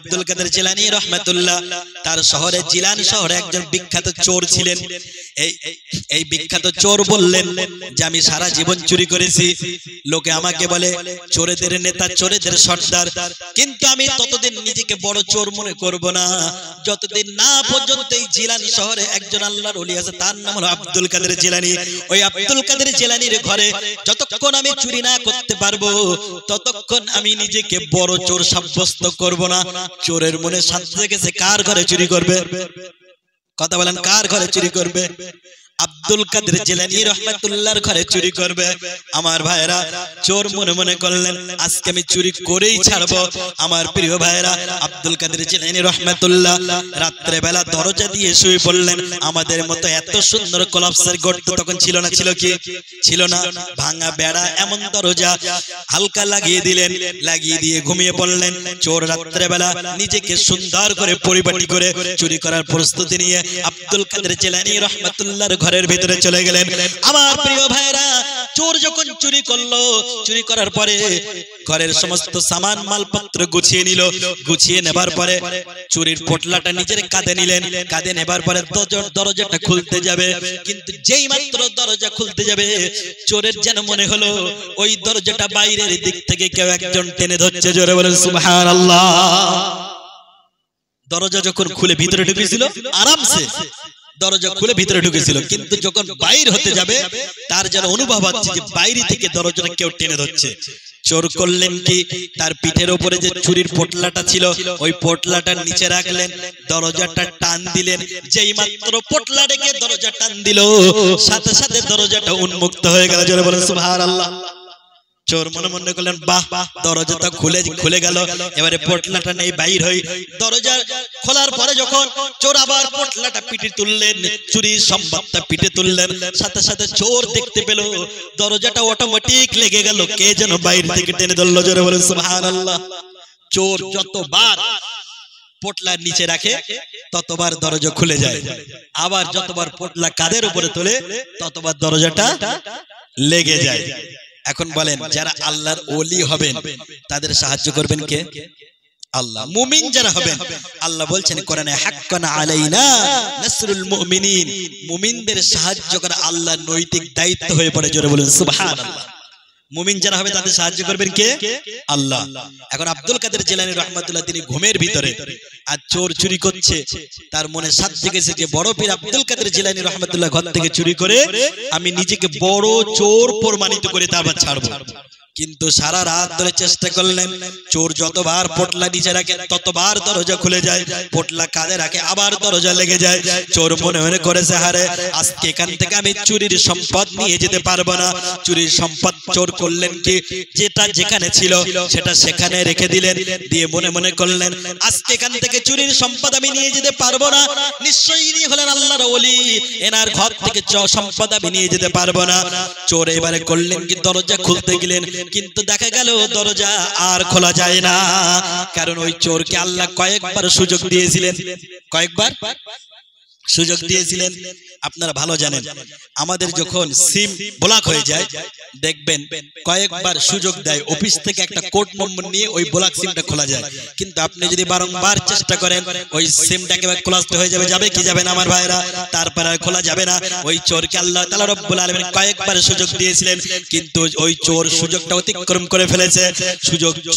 আব্দুল কাদের জিলানী রাহমাতুল্লাহ তার শহরে জিলান শহরে একজন বিখ্যাত চোর ছিলেন। এই বিখ্যাত চোর বললেন যে আমি সারা জীবন চুরি করেছি, লোকে আমাকে বলে চোরেদের নেতা, চোরেদের সর্দার, কিন্তু আমি ততদিন নিজেকে বড় চোর মনে করব না যতদিন না পর্যন্ত এই জিলান শহরে একজন আল্লাহর ওলি আছে, তার নাম হলো আব্দুল কাদের জিলানী। ওই আব্দুল কাদের জিলানীর ঘরে যতক্ষণ আমি চুরি না করতে পারবো ততক্ষণ আমি নিজেকে বড় চোর সাব্যস্ত করব না। চোরের মনে শান্তি থেকেছে, কার ঘরে চুরি করবে? কথা বলেন, কার ঘরে চুরি করবে? আব্দুল কাদের জিলানী রাহমাতুল্লাহর ঘরে চুরি করবে। আমার ভাইরা চোর মনে মনে করলেন আজকে আমি চুরি করেই ছাড়বো। আমার প্রিয় ভাইরা আব্দুল কাদের জিলানী রাহমাতুল্লাহ রাত্রে বেলা দরজা দিয়ে শুয়ে পড়লেন। আমাদের মতো এত সুন্দর কলাপসের গর্ত তখন ছিল না, ছিল কি? ছিল না। ভাঙা বেড়া এমন দরজা হালকা লাগিয়ে দিলেন, লাগিয়ে দিয়ে ঘুমিয়ে পড়লেন। চোর রাত্রে বেলা নিজেকে সুন্দর করে পরিপাটি করে চুরি করার প্রস্তুতি নিয়ে আব্দুল কাদের জিলানী রাহমাতুল্লাহর ঘরের ভিতরে চলে গেলেন। আমার প্রিয় ভাইরা চোর যখন চুরি করলো, চুরি করার পরে ঘরের সমস্ত সামান মালপত্র গুছিয়ে নিল। গুছিয়ে নেবার পরে চুরির পোটলাটা নিজের কাঁধে নিলেন। কাঁধে নেবার পরে দরজাটা খুলতে যাবে, কিন্তু যেই মাত্র দরজা খুলতে যাবে চোরের যেন মনে হলো ওই দরজাটা বাইরের দিক থেকে কেউ একজন টেনে ধরছে। জোরে বলেন সুবহানাল্লাহ। দরজা যখন খুলে ভিতরে ঢুকেছিল আরামসে, দরজা খুলে ভিতরে ঢুকেছিল, কিন্তু যখন বাইরে হতে যাবে তার যেন অনুভব হচ্ছে যে বাইরে থেকে দরজাটা কেউ টেনে ধরছে। চোর করলেন কি, তার পিঠের উপরে যে চুরির পোটলাটা ছিল ওই পোটলাটার নিচে রাখলেন, দরজাটা টান দিলেন। যেই মাত্র পোটলা রেখে দরজা টান দিল সাথে সাথে দরজাটা উন্মুক্ত হয়ে গেল। জোরে বলেন সুবহানাল্লাহ। চোর মনে মনে করলেন বাহ, দরজাটা খুলে গেল, এবারে পোটলাটা নেই, বাইর হই। দরজা খোলার পরে যখন চোর আবার পোটলাটা পিঠে তুললেন, চুরির সম্পদটা পিঠে তুললেন, সাথে সাথে চোর দেখতে পেল দরজাটা অটোমেটিক লেগে গেল, কে যেন বাইরে থেকে টেনে ধরলো। জোরে বলেন সুবহানাল্লাহ। চোর যতবার পোটলার নিচে রাখে ততবার দরজা খুলে যায়, আবার যতবার পোটলা কাঁধের উপরে তোলে ততবার দরজাটা লেগে যায়। এখন বলেন যারা আল্লাহর ওলি হবেন তাদের সাহায্য করবেন কে? আল্লাহ। মুমিন যারা হবেন আল্লাহ বলছেন কোরআনে হাক্কান আলাইনা নাসরুল মুমিনিন, মুমিনদের সাহায্য করা আল্লাহর নৈতিক দায়িত্ব হয়ে পড়ে। জোরে বলুন সুবহানাল্লাহ। মুমিন যারা হবে তাদের সাহায্য করবেন কে? আল্লাহ। এখন আব্দুল কাদের জিলানী রাহমাতুল্লাহ তিনি ঘুমের ভিতরে আর চোর চুরি করছে, তার মনে সাধ জেগেছে যে বড় পীর আব্দুল কাদের জিলানী রাহমাতুল্লাহ ঘর থেকে চুরি করে আমি নিজেকে বড় চোর প্রমাণিত করে তারপর ছাড়বো। কিন্তু সারা রাত ধরে চেষ্টা করলেন, চোর যতবার পোটলা নিচে রাখে ততবার দরজা খুলে যায়, পোটলা কাঁধে রাখে আবার দরজা লেগে যায়। চোর মনে মনে করেছে হারে আজকে এখান থেকে আমি চুরির সম্পদ নিয়ে যেতে পারবো না। চুরির সম্পদ চোর করলেন কি, যেটা যেখানে ছিল সেটা সেখানে রেখে দিলেন, দিয়ে মনে মনে করলেন আজকে এখান থেকে চুরির সম্পদ আমি নিয়ে যেতে পারবো না, নিশ্চয়ই ইনি হলেন আল্লাহর ওলি, এনার ঘর থেকে সম্পদ আমি নিয়ে যেতে পারবো না। চোর এবারে করলেন কি, দরজা খুলতে গেলেন, কিন্তু দেখা গেল দরজা আর খোলা যায় না, কারণ ওই চোরকে আল্লাহ কয়েকবার সুযোগ দিয়েছিলেন। কয়েকবার সুযোগ দিয়েছিলেন। আপনারা ভালো জানেন আমাদের যখন সিম ব্লক হয়ে যায় দেখবেন কয়েকবার সুযোগ দেয়, অফিস থেকে একটা কোড নম্বর নিয়ে ওই ব্লক সিমটা খোলা যায়, কিন্তু আপনি যদি বারংবার চেষ্টা করেন ওই সিমটা একেবারে ক্লোজ হয়ে যাবে। যাবে কি যাবে না আমার ভাইরা? তারপরে আর খোলা যাবে না। ওই চোরকে আল্লাহ তাআলা রব্বুল আলামিন কয়েকবার সুযোগ দিয়েছিলেন, কিন্তু ওই চোর সুযোগটা অতিক্রম করে ফেলেছে,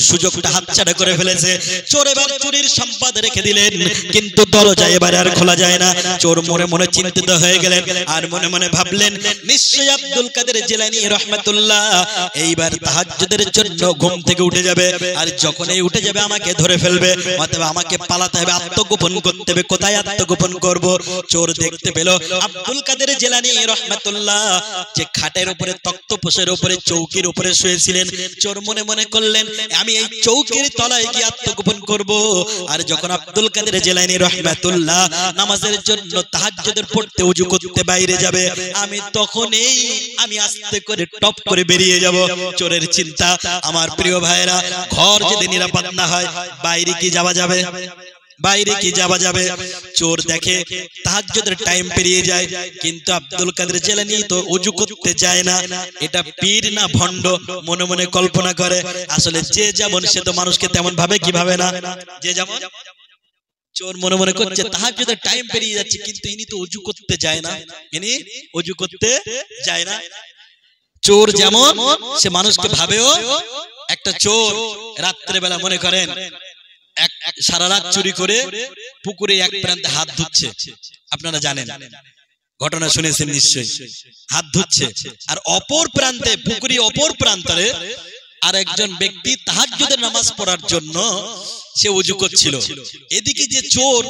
সুযোগটা হাতছাড়া করে ফেলেছে। চোর এবার চুরির সম্পদ রেখে দিলেন, কিন্তু দরজা এবারে আর খোলা যায় না। চোর মনে মনে চিন্তিত হয়ে গেলেন আর মনে মনে ভাবলেন নিশ্চয়ই আব্দুল কাদের জিলানী রাহমাতুল্লাহ এইবার তাহাজ্জুদের জন্য ঘুম থেকে উঠে যাবে, আর যখনই উঠে যাবে আমাকে ধরে ফেলবে, অথবা আমাকে পালাতে হবে, আত্মগোপন করতে হবে। কোথায় আত্মগোপন করব? চোর দেখতে পেল আব্দুল কাদের জিলানী রাহমাতুল্লাহ যে খাটের উপরে, তক্তপোশের উপরে, চৌকির উপরে শুয়েছিলেন। চোর মনে মনে করলেন আমি এই চৌকির তলায় গিয়ে আত্মগোপন করব। আর যখন আব্দুল কাদের জিলানী রাহমাতুল্লাহ নামাজের জন্য তাহাজ্জুদের পড়তে ওযু করতে বাইরে যাবে, আমি তখনই আমি আস্তে করে টপ করে বেরিয়ে যাব। চোরের চিন্তা। আমার প্রিয় ভাইরা, ঘর যদি নিরাপদ না হয় বাইরে কি যাওয়া যাবে? বাইরে কি যাওয়া যাবে? চোর দেখে তাহাজ্জুদের টাইম পেরিয়ে যায়, কিন্তু আব্দুল কাদের জিলানী তো ওযু করতে যায় না। এটা পীর না ভণ্ড? মনে মনে কল্পনা করে। আসলে যে যেমন সে তো মানুষকে তেমন ভাবে কি ভাবে না? যে যেমন চোর মনে মনে করছে তাহাজ্জুদের টাইম পেরিয়ে যাচ্ছে, কিন্তু ইনি তো ওযু করতে যায় না, ইনি ওযু করতে যায় না। চোর যেমন সে মানুষকে ভাবেও। একটা চোর রাত্রে বেলা মনে করেন সারা রাত চুরি করে পুকুরে এক প্রান্তে হাত ধুচ্ছে, আপনারা জানেন, ঘটনা শুনেছেন নিশ্চয়ই। হাত ধুচ্ছে আর অপর প্রান্তে, পুকুরি অপর প্রান্তরে আর একজন ব্যক্তি তাহাজ্জুদের নামাজ পড়ার জন্য সে ওযু করছিল। এদিকে যে চোর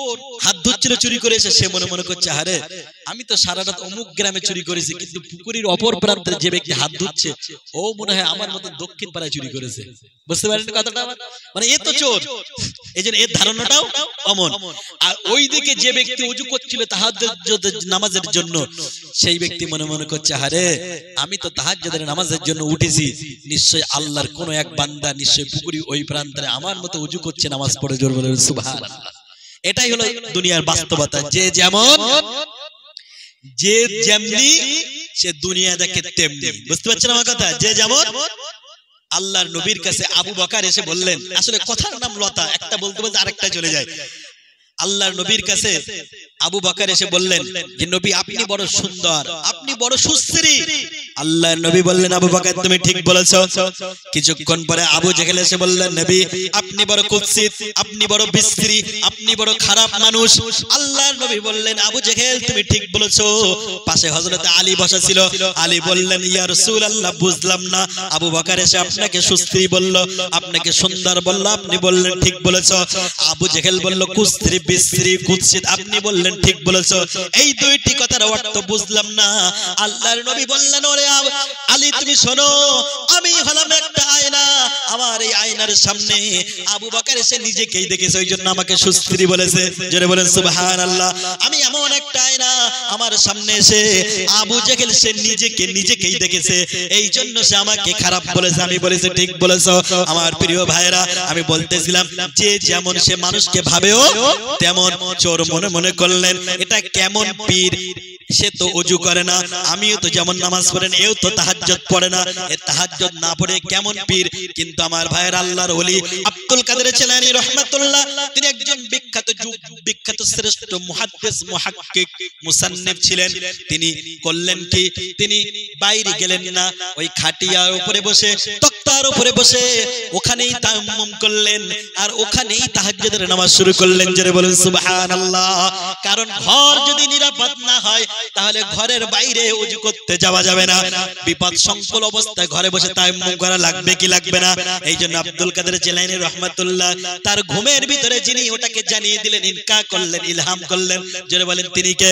হাত ধুচ্ছিল চুরি করে এসে, সে মনে মনে করছে আরে আমি তো সারা রাত অমুক গ্রামে চুরি করেছি, কিন্তু পুকুরির অপর প্রান্তে যে ব্যক্তি হাত ধুচ্ছে ও মনে হয় আমার মতো দক্ষিণ পাড়ায় চুরি করেছে। বুঝতে পারেন কথাটা? মানে এ তো চোর, এই জন্য এর ধারণাটাও অমন। আর ওইদিকে যে ব্যক্তি ওযু করছিল তাহাজ্জুদের নামাজের জন্য, সেই ব্যক্তি মনে মনে করছে আরে আমি তো তাহাজ্জুদের নামাজের জন্য উঠেছি, নিশ্চয়ই আল্লাহর কোন এক বান্দা নিশ্চয়ই পুকুরি ওই প্রান্তরে আমার মতো ওযু করছে, নামাজ পড়ে জোর বলে সুবহানাল্লাহ। এটাই হলো দুনিয়ার বাস্তবতা। যে যেমন, যে যেমনি সে দুনিয়া দেখে তেমনি। বুঝতে পারছেন আমার কথা? যে যেমন। আল্লাহর নবীর কাছে আবু বকর এসে বললেন, আসলে কথার নাম লতা, একটা বলতে বলতে আরেকটা চলে যায়। আল্লাহর নবীর কাছে আবু বকর এসে বললেন যে নবী আপনি বড় সুন্দর, আপনি বড় সুশ্রী। আল্লাহর নবী বললেন আবু বকর তুমি ঠিক বলেছো। কিছুক্ষণ পরে আবু জেহেল এসে বললেন নবী আপনি বড় কুৎসিত, আপনি বড় বিশ্রী, আপনি বড় খারাপ মানুষ। আল্লাহর নবী বললেন আবু জেহেল তুমি ঠিক বলেছো। পাশে হযরত আলী বসা ছিল। আলী বললেন ইয়া রাসূলুল্লাহ বুঝলাম না, আবু বকর এসে আপনাকে সুশ্রী বলল, আপনাকে সুন্দর বলল, আপনি বললেন ঠিক বলেছো। আবু জেহেল বলল কুৎসিত, বিশ্রী, কুৎসিত, আপনি বললেন ঠিক বলেছো। এই দুইটি কথার অর্থ বুঝলাম না। আল্লাহর নবী বললেন ওরে আলী তুমি শোনো, আমি হলাম একটা আয়না, আমার এই আয়নার সামনে আবু বকর এসে নিজেকেই দেখেছে, ওই জন্য আমাকে সুশ্রী বলেছে। জোরে বলেন সুবহানাল্লাহ। আমি এমন একটা আয়না, আমার সামনে এসে আবু জেহেল সে নিজেকেই দেখেছে, এই জন্য সে আমাকে খারাপ বলেছে। আমি বলেছি ঠিক বলেছো। আমার প্রিয় ভাইরা, আমি বলতেছিলাম যে যেমন সে মানুষকে ভাবেও তেমন। চোর মনে মনে করলেন এটা কেমন পীর, সে তো ওযু করে না, আমিও তো যেমন নামাজ পড়েন এও তো তাহাজ্জুদ পড়ে না, এ তাহাজ্জুদ না পড়ে কেমন পীর। কিন্তু আমার ভাইয়ের আল্লাহর ওলি আব্দুল কাদের জিলানী রাহমাতুল্লাহ, তিনি একজন বিখ্যাত শ্রেষ্ঠ মুহাদ্দিস, মুহাক্কিক, মুসান্নিফ ছিলেন। তিনি করলেন কি, তিনি বাইরে গেলেন না, ওই খাটিয়ার উপরে বসে, তক্তার উপরে বসে ওখানেই তায়াম্মুম করলেন আর ওখানেই তাহাজ্জুদের নামাজ শুরু করলেন। জোরে বলেন সুবহানাল্লাহ। কারণ ঘর যদি নিরাপদ না হয় তাহলে ঘরের বাইরে ওযু করতে যাওয়া যাবে না। বিপদ সংকুল অবস্থায় ঘরে বসে তায়াম্মুম করা লাগবে কি লাগবে না? এই জন্য আব্দুল কাদের জিলানী রাহমাতুল্লাহ তার ঘুমের ভিতরে যিনি ওটাকে জানিয়ে দিলেন, ইনকা করলেন, ইলহাম করলেন, জোরে বলেন তিনি কে?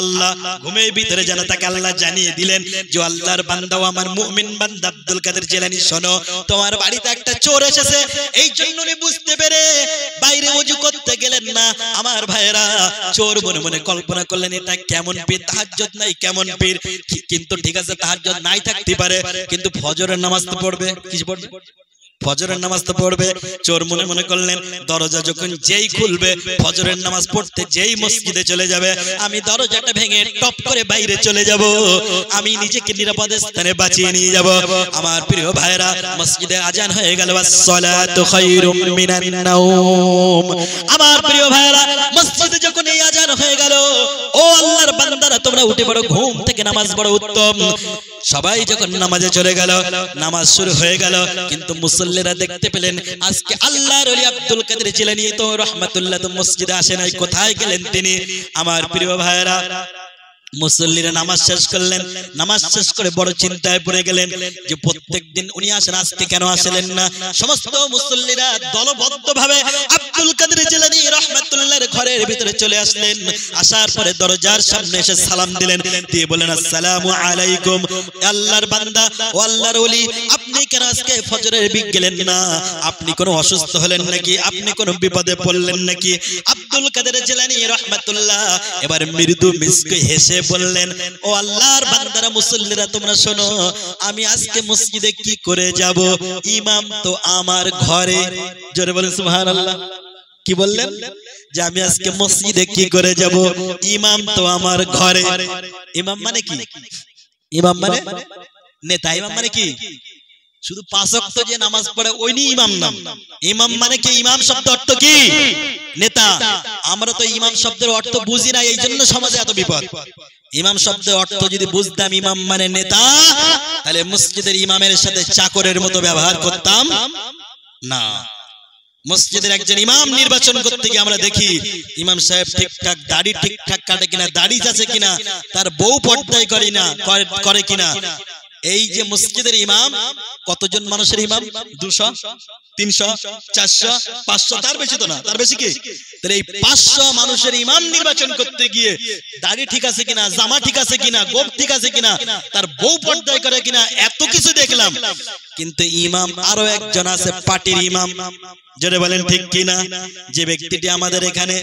আল্লাহ। ঘুমের ভিতরে যেন তাকে আল্লাহ জানিয়ে দিলেন যে আল্লাহর বান্দা, আমার মুমিন বান্দা আব্দুল কাদের জিলানী শোনো, তোমার বাড়িতে একটা চোর এসেছে। এই জন্য উনি বুঝতে পেরে বাইরে ওযু করতে গেলেন না। আমার ভাইরা, চোর মনে মনে কল্পনা করলেন এটা কেমন পীর, তাহাজ্জুদ নাই কেমন পীর। কিন্তু ঠিক আছে তাহাজ্জুদ নাই থাকতে পারে, কিন্তু ফজরের নামাজ তো পড়বে। কি পড়বে? ফজরের নামাজ তো পড়বে। চোর মনে মনে করলেন দরজা যখন যেই খুলবে, ফজরের নামাজ পড়তে যেই মসজিদে চলে যাবে, আমি দরজাটা ভেঙে টপ করে বাইরে চলে যাব, আমি নিজেকে নিরাপদ স্থানে বাঁচিয়ে নিয়ে যাব। আমার প্রিয় ভাইরা, মসজিদে আজান হয়ে গেল, আসসালাতু খায়রুম মিনান নাওম। আমার প্রিয় ভাইরা, মসজিদে যখন এই আজান হয়ে গেল, ও আল্লাহর বান্দারা তোমরা উঠে পড়ো, ঘুম থেকে নামাজ পড়ো উত্তম। সবাই যখন নামাজে চলে গেল, নামাজ শুরু হয়ে গেল, কিন্তু মুসল্লিরা দেখতে পেলেন আজকে আল্লাহর ওলি আব্দুল কাদের জিলানী তো রাহমাতুল্লাহ তো মসজিদে আসে নাই, কোথায় গেলেন তিনি? আমার প্রিয় ভাইরা, মুসল্লিরা নামাজ শেষ করলেন। নামাজ শেষ করে বড় চিন্তায় পড়ে গেলেন যে প্রত্যেকদিন উনি আসেন, আজকে কেন আসলেন না? সমস্ত মুসল্লিরা দলবদ্ধভাবে আব্দুল কাদের জিলানী রাহমাতুল্লাহর ঘরের ভিতরে চলে আসলেন। আসার পরে দরজার সামনে এসে সালাম দিলেন, দিয়ে বলেন আসসালামু আলাইকুম। আল্লাহর বান্দা ও আল্লাহর ওলি, আপনি কেন আজকে ফজরের বিক গেলেন না? আপনি কোনো অসুস্থ হলেন নাকি? আপনি কোনো বিপদে পড়লেন নাকি? আব্দুল কাদের জিলানী রাহমাতুল্লাহ এবার মৃদু মিষ্টি হেসে বললেন, ও আল্লাহর বান্দারা, মুসল্লিরা তোমরা শোনো, আমি আজকে মসজিদে কি করে যাব? ইমাম তো আমার ঘরে। জোরে বলেন সুবহানাল্লাহ। কি বললেন যে আমি আজকে মসজিদে কি করে যাব, ইমাম তো আমার ঘরে। ইমাম মানে কি? ইমাম মানে নেতা। ইমাম মানে কি? শুধু 5 ওয়াক্ত যে নামাজ পড়ে ওই নি ইমাম নাম। ইমাম মানে কি? ইমাম শব্দ অর্থ কি? নেতা। আমরা তো ইমাম শব্দের অর্থ বুঝি না, এই জন্য সমাজে এত বিপদ। ইমাম শব্দের অর্থ যদি বুঝতাম ইমাম মানে নেতা, তাহলে মসজিদের ইমামের সাথে চাকরের মতো ব্যবহার করতাম না। মসজিদের একজন ইমাম নির্বাচন করতে গিয়ে আমরা দেখি ইমাম সাহেব ঠিকঠাক দাড়ি ঠিকঠাক কাটে কিনা, দাড়ি আছে কিনা, তার বউ পর্দায় করে কিনা। এই যে মসজিদের ইমাম, কতজন মানুষের ইমাম? 200, 300, 400, 500, তার বেশি তো না। তার বেশি কি? তাহলে এই 500 মানুষের ইমাম নির্বাচন করতে গিয়ে দাড়ি ঠিক আছে কিনা, জামা ঠিক আছে কিনা, গোপ ঠিক আছে কিনা, তার বউ পর্দায় করে কিনা, এত কিছু দেখলাম। কিন্তু ইমাম আরো একজন আছে, পার্টির ইমাম। জোরে বলেন ঠিক কিনা? যে ব্যক্তিটি আমাদের এখানে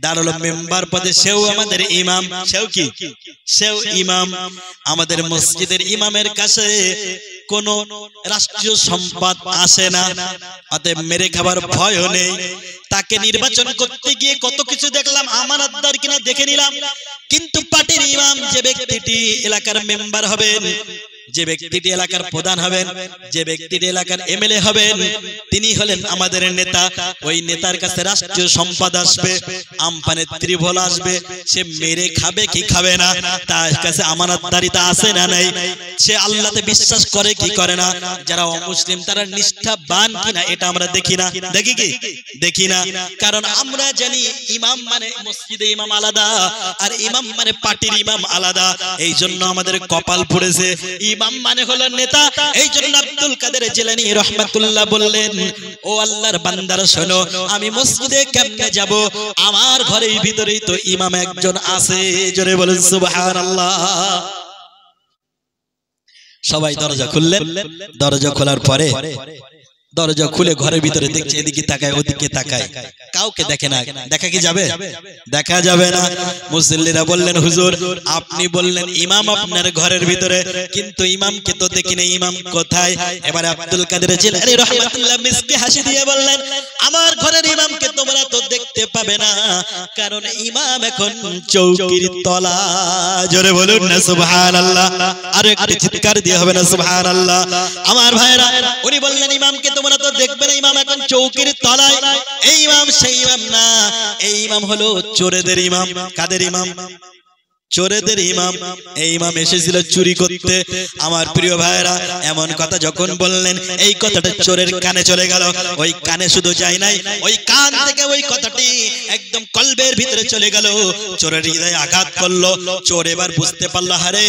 দাঁড়ালো মেম্বার পদে, সেও আমাদের ইমাম। সেও কি? সেও ইমাম। আমাদের মসজিদের ইমামের কাছে কোন রাষ্ট্রীয় সম্পদ আসে না, অতএব মেরে খাবার ভয়ও নেই। তাকে নির্বাচন করতে গিয়ে কত কিছু দেখলাম, আমানতদার কিনা দেখে নিলাম। কিন্তু পার্টির ইমাম, যে ব্যক্তিটি এলাকার মেম্বার হবেন, যে ব্যক্তিটি এলাকার প্রধান হবেন, যে ব্যক্তিটি এলাকার এমএলএ হবেন, তিনি হলেন আমাদের নেতা। ওই নেতার কাছে রাষ্ট্রীয় সম্পদ আসবে, আমপানের ত্রিভল আসবে, সে মেরে খাবে কি খাবে না, তার কাছে আমানতদারিতা আছে না নাই, সে আল্লাহতে বিশ্বাস করে কি করে না। যারা অমুসলিম তারা নিষ্ঠাবান কিনা এটা আমরা দেখি না। দেখি কি? দেখি না। কারণ আমরা জানি ইমাম মানে মসজিদে ইমাম আলাদা, আর ইমাম মানে পার্টির ইমাম আলাদা। এই জন্য আমাদের কপাল পড়েছে ইমাম মানে হলো নেতা। এই জন্য আব্দুল কাদের জিলানী রাহমাতুল্লাহ বললেন, ও আল্লাহর বান্দারা শোনো, আমি মসজিদে কেমনে যাব? আমার ঘরের ভিতরেই তো ইমাম একজন আছে। জোরে বলেন সুবহানাল্লাহ। সবাই দরজা খুললেন। দরজা খোলার পরে দরজা খুলে ঘরের ভিতরে দেখছে, এদিকে তাকায় ওদিকে তাকায়, কাউকে দেখে না। দেখা কি যাবে? দেখা যাবে না। মুসল্লিরা বললেন, হুজুর আপনি বললেন ইমাম আপনার ঘরের ভিতরে, কিন্তু ইমামকে তো দেখি না, ইমাম কোথায়? এবারে আব্দুল কাদের জিলানী রাহমাতুল্লাহ মিসকে হাসি দিয়ে বললেন, আমার ঘরের ইমামকে তোমরা তো দেখতে পাবে না, কারণ ইমাম এখন চৌকির তলা। জোরে বলুন না সুবহানাল্লাহ। আর একটু চিৎকার দিয়ে হবে না সুবহানাল্লাহ। আমার ভাইরা, উনি বললেন ইমামকে তোমরা তো দেখবে না, ইমাম এখন চৌকির তলায়। এই ইমাম সেই ইমাম না, এই ইমাম হলো চোরেদের ইমাম। কাদের ইমাম? চোরেদের ইমাম। এই ইমাম এসেছিল চুরি করতে। আমার প্রিয় ভাইরা, এমন কথা যখন বললেন, এই কথাটা চোরের কানে চলে গেল। ওই কানে শুধু যায় নাই, ওই কান থেকে ওই কথাটি একদম কলবের ভিতরে চলে গেল, চোরের হৃদয়ে আঘাত করলো। চোর এবার বুঝতে পারলো, আরে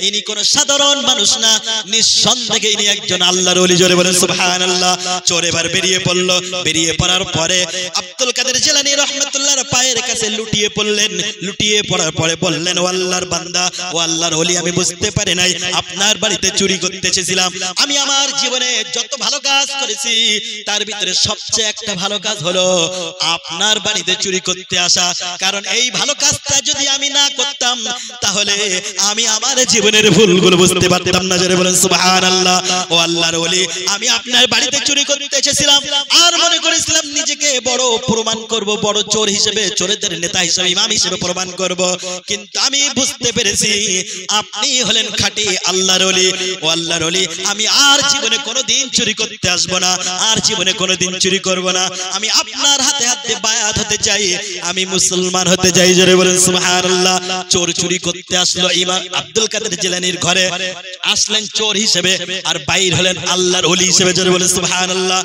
ইনি কোন সাধারণ মানুষ না, নিঃসন্দেহে ইনি একজন আল্লাহর ওলি। জোরে বলেন সুবহানাল্লাহ। চোর এবার বেরিয়ে পড়লো। বেরিয়ে পড়ার পরে আব্দুল কাদের জিলানী রাহমাতুল্লাহর পায়ের কাছে লুটিয়ে পড়লেন। লুটিয়ে পড়ার পরে বললেন, ও আল্লাহর বান্দা, ও আল্লাহর ওলি, আমি বুঝতে পারি নাই আপনার বাড়িতে চুরি করতে এসেছিলাম। আমি আমার জীবনে যত ভালো কাজ করেছি তার ভিতরে সবচেয়ে একটা ভালো কাজ হলো আপনার বাড়িতে চুরি করতে আসা। কারণ এই ভালো কাজটা যদি আমি না করতাম, তাহলে আমি আমার জীবনের ভুলগুলো বুঝতে পারতাম না। জোরে বলেন সুবহানাল্লাহ। ও আল্লাহর ওলি, আমি আপনার বাড়িতে চুরি করতে এসেছিলাম আর মনে করেছিলাম নিজেকে বড় প্রমাণ করব, বড় চোর হিসেবে, চোরেদের নেতা হিসেবে, ইমাম হিসেবে প্রমাণ করব। কিন্তু আমি বুঝতে পেরেছি আপনি হলেন খাঁটি আল্লাহর ওলি। ও আল্লাহর ওলি, আমি আর জীবনে কোনোদিন চুরি করতে আসবো না, আর জীবনে কোনোদিন চুরি করব না। আমি আপনার হাতে হাতে বায়াত হতে চাই, আমি মুসলমান হতে চাই। জোরে বলেন সুবহানাল্লাহ। চোর চুরি করতে আসলো ইমাম আব্দুল কাদের জিলানীর ঘরে, আসলেন চোর হিসেবে আর বাইর হলেন আল্লাহর ওলি হিসেবে। জোরে বলেন সুবহানাল্লাহ।